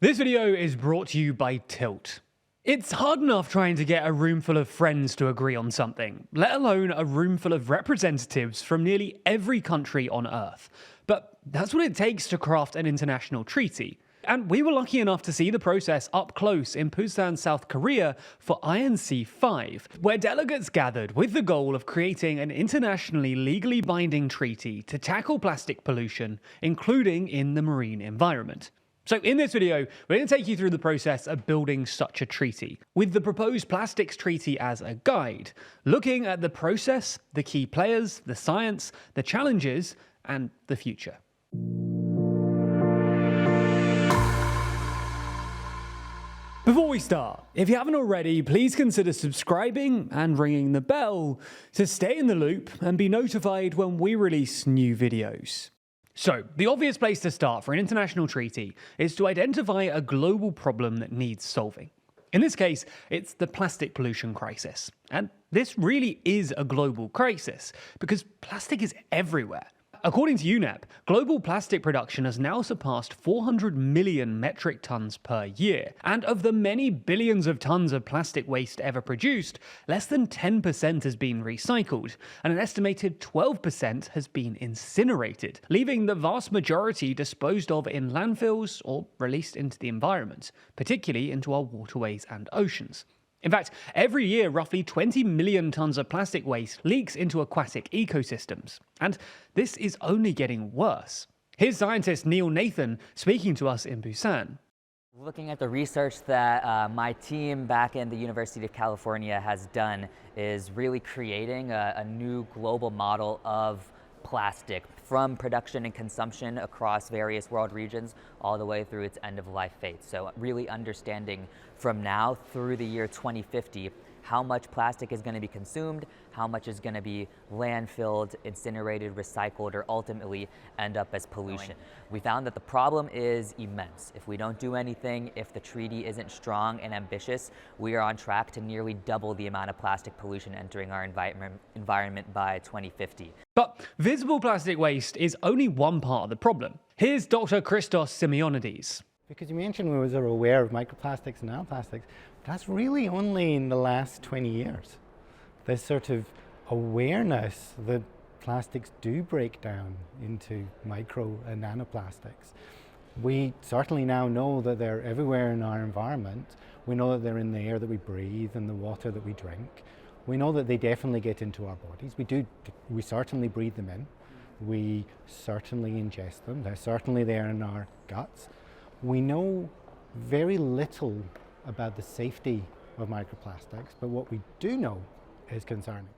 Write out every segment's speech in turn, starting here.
This video is brought to you by Tilt. It's hard enough trying to get a room full of friends to agree on something, let alone a room full of representatives from nearly every country on Earth. But that's what it takes to craft an international treaty. And we were lucky enough to see the process up close in Busan, South Korea for INC 5, where delegates gathered with the goal of creating an internationally legally binding treaty to tackle plastic pollution, including in the marine environment. So in this video, we're going to take you through the process of building such a treaty, with the proposed plastics treaty as a guide, looking at the process, the key players, the science, the challenges, and the future. Before we start, if you haven't already, please consider subscribing and ringing the bell to stay in the loop and be notified when we release new videos. So, the obvious place to start for an international treaty is to identify a global problem that needs solving. In this case, it's the plastic pollution crisis. And this really is a global crisis, because plastic is everywhere. According to UNEP, global plastic production has now surpassed 400 million metric tons per year, and of the many billions of tons of plastic waste ever produced, less than 10% has been recycled, and an estimated 12% has been incinerated, leaving the vast majority disposed of in landfills or released into the environment, particularly into our waterways and oceans. In fact, every year roughly 20 million tons of plastic waste leaks into aquatic ecosystems, and this is only getting worse. Here's scientist Neil Nathan speaking to us in Busan. Looking at the research that my team back in the University of California has done is really creating a new global model of plastic from production and consumption across various world regions all the way through its end-of-life fate. So really understanding from now through the year 2050 how much plastic is going to be consumed, how much is going to be landfilled, incinerated, recycled, or ultimately end up as pollution. We found that the problem is immense. If we don't do anything, if the treaty isn't strong and ambitious, we are on track to nearly double the amount of plastic pollution entering our environment by 2050. But visible plastic waste is only one part of the problem. Here's Dr. Christos Simeonides. Because you mentioned we were aware of microplastics and nanoplastics, but that's really only in the last 20 years. This sort of awareness that plastics do break down into micro and nanoplastics. We certainly now know that they're everywhere in our environment. We know that they're in the air that we breathe and the water that we drink. We know that they definitely get into our bodies. We certainly breathe them in. We certainly ingest them. They're certainly there in our guts. We know very little about the safety of microplastics, but what we do know is concerning.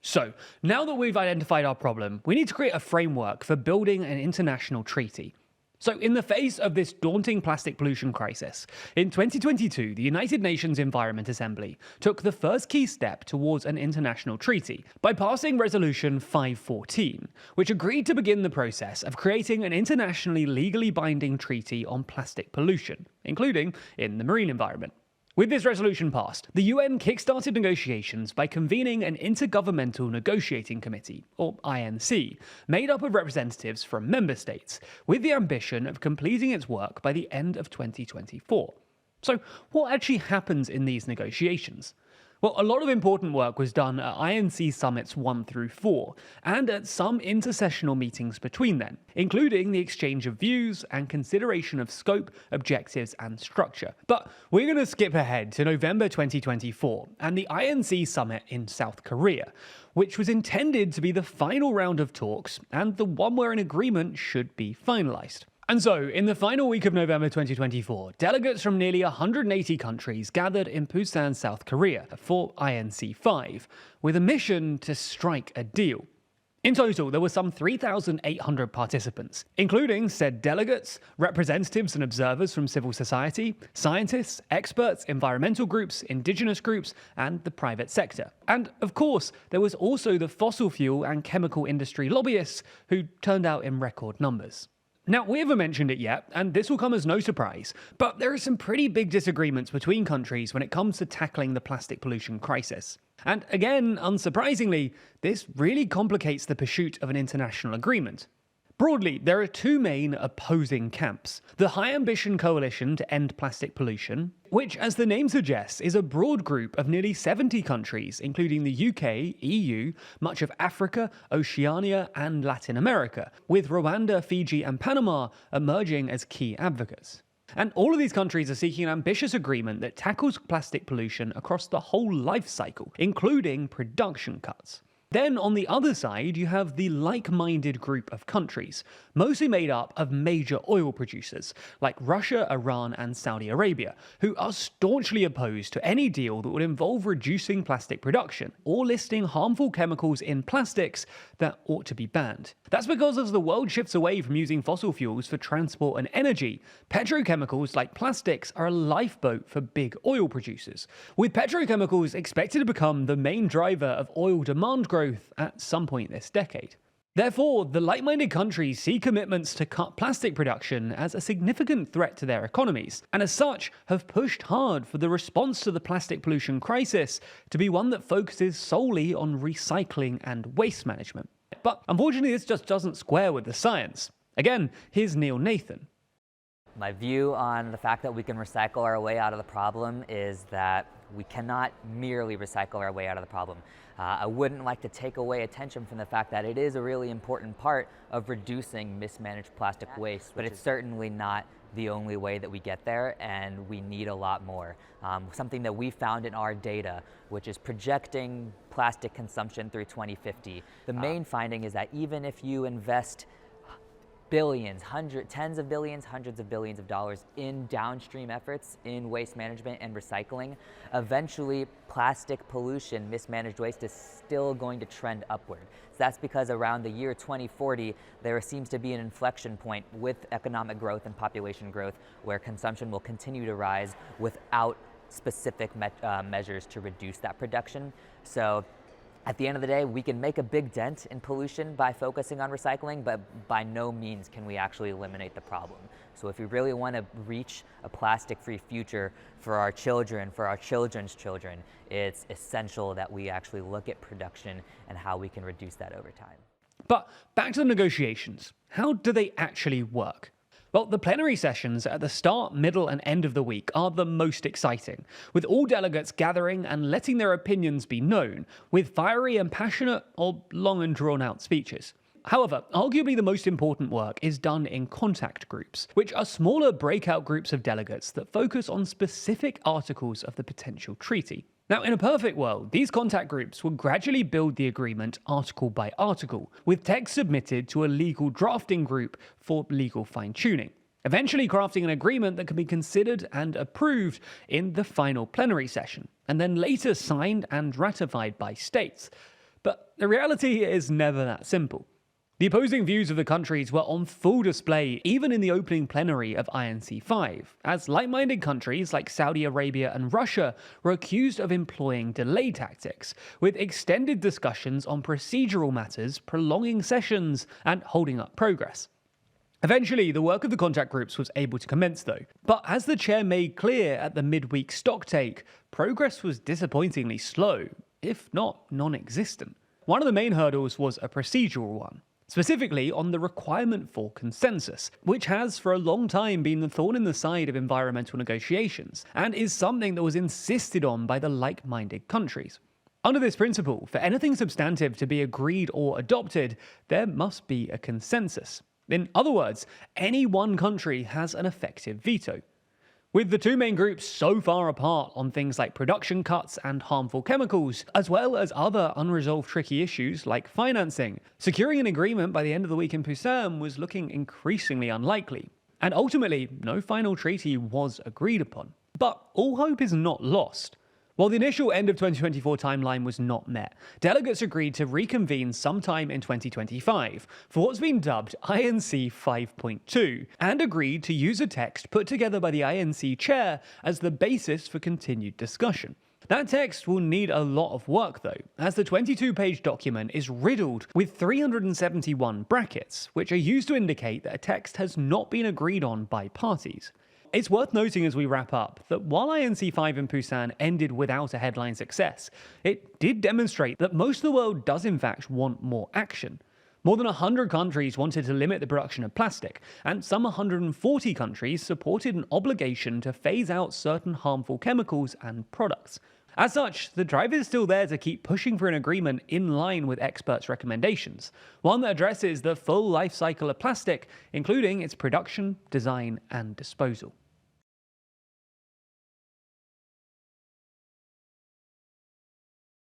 So, now that we've identified our problem, we need to create a framework for building an international treaty. So, in the face of this daunting plastic pollution crisis, in 2022, the United Nations Environment Assembly took the first key step towards an international treaty by passing Resolution 514, which agreed to begin the process of creating an internationally legally binding treaty on plastic pollution, including in the marine environment. With this resolution passed, the UN kickstarted negotiations by convening an Intergovernmental Negotiating Committee, or INC, made up of representatives from member states, with the ambition of completing its work by the end of 2024. So, what actually happens in these negotiations? Well, a lot of important work was done at INC Summits 1 through 4, and at some intersessional meetings between them, including the exchange of views and consideration of scope, objectives, and structure. But we're going to skip ahead to November 2024 and the INC Summit in South Korea, which was intended to be the final round of talks and the one where an agreement should be finalized. And so, in the final week of November 2024, delegates from nearly 180 countries gathered in Busan, South Korea for INC 5, with a mission to strike a deal. In total, there were some 3,800 participants, including said delegates, representatives and observers from civil society, scientists, experts, environmental groups, indigenous groups, and the private sector. And, of course, there was also the fossil fuel and chemical industry lobbyists, who turned out in record numbers. Now, we haven't mentioned it yet, and this will come as no surprise, but there are some pretty big disagreements between countries when it comes to tackling the plastic pollution crisis. And again, unsurprisingly, this really complicates the pursuit of an international agreement. Broadly, there are two main opposing camps. The High Ambition Coalition to End Plastic Pollution, which, as the name suggests, is a broad group of nearly 70 countries, including the UK, EU, much of Africa, Oceania, and Latin America, with Rwanda, Fiji, and Panama emerging as key advocates. And all of these countries are seeking an ambitious agreement that tackles plastic pollution across the whole life cycle, including production cuts. Then on the other side, you have the like-minded group of countries, mostly made up of major oil producers like Russia, Iran, and Saudi Arabia, who are staunchly opposed to any deal that would involve reducing plastic production or listing harmful chemicals in plastics that ought to be banned. That's because as the world shifts away from using fossil fuels for transport and energy, petrochemicals like plastics are a lifeboat for big oil producers, with petrochemicals expected to become the main driver of oil demand growth at some point this decade. Therefore, the like-minded countries see commitments to cut plastic production as a significant threat to their economies, and as such have pushed hard for the response to the plastic pollution crisis to be one that focuses solely on recycling and waste management. But unfortunately, this just doesn't square with the science. Again, here's Neil Nathan. My view on the fact that we can recycle our way out of the problem is that we cannot merely recycle our way out of the problem. I wouldn't like to take away attention from the fact that it is a really important part of reducing mismanaged plastic waste, but it's certainly not the only way that we get there, and we need a lot more. Something that we found in our data, which is projecting plastic consumption through 2050. The main finding is that even if you invest billions, tens of billions, hundreds of billions of dollars in downstream efforts in waste management and recycling, eventually plastic pollution, mismanaged waste, is still going to trend upward. So that's because around the year 2040, there seems to be an inflection point with economic growth and population growth where consumption will continue to rise without specific measures to reduce that production. So at the end of the day, we can make a big dent in pollution by focusing on recycling, but by no means can we actually eliminate the problem. So if we really want to reach a plastic-free future for our children, for our children's children, it's essential that we actually look at production and how we can reduce that over time. But back to the negotiations. How do they actually work? Well, the plenary sessions at the start, middle, and end of the week are the most exciting, with all delegates gathering and letting their opinions be known, with fiery and passionate or long and drawn-out speeches. However, arguably the most important work is done in contact groups, which are smaller breakout groups of delegates that focus on specific articles of the potential treaty. Now, in a perfect world, these contact groups will gradually build the agreement article by article, with text submitted to a legal drafting group for legal fine-tuning, eventually crafting an agreement that can be considered and approved in the final plenary session, and then later signed and ratified by states. But the reality is never that simple. The opposing views of the countries were on full display even in the opening plenary of INC5, as like-minded countries like Saudi Arabia and Russia were accused of employing delay tactics, with extended discussions on procedural matters, prolonging sessions, and holding up progress. Eventually, the work of the contact groups was able to commence though, but as the chair made clear at the midweek stocktake, progress was disappointingly slow, if not non-existent. One of the main hurdles was a procedural one. Specifically on the requirement for consensus, which has for a long time been the thorn in the side of environmental negotiations, and is something that was insisted on by the like-minded countries. Under this principle, for anything substantive to be agreed or adopted, there must be a consensus. In other words, any one country has an effective veto. With the two main groups so far apart on things like production cuts and harmful chemicals, as well as other unresolved tricky issues like financing, securing an agreement by the end of the week in Busan was looking increasingly unlikely. And ultimately, no final treaty was agreed upon. But all hope is not lost. While the initial end of 2024 timeline was not met, delegates agreed to reconvene sometime in 2025 for what's been dubbed INC 5.2, and agreed to use a text put together by the INC chair as the basis for continued discussion. That text will need a lot of work though, as the 22-page document is riddled with 371 brackets, which are used to indicate that a text has not been agreed on by parties. It's worth noting as we wrap up that while INC5 in Busan ended without a headline success, it did demonstrate that most of the world does in fact want more action. More than 100 countries wanted to limit the production of plastic, and some 140 countries supported an obligation to phase out certain harmful chemicals and products. As such, the drive is still there to keep pushing for an agreement in line with experts' recommendations, one that addresses the full life cycle of plastic, including its production, design, and disposal.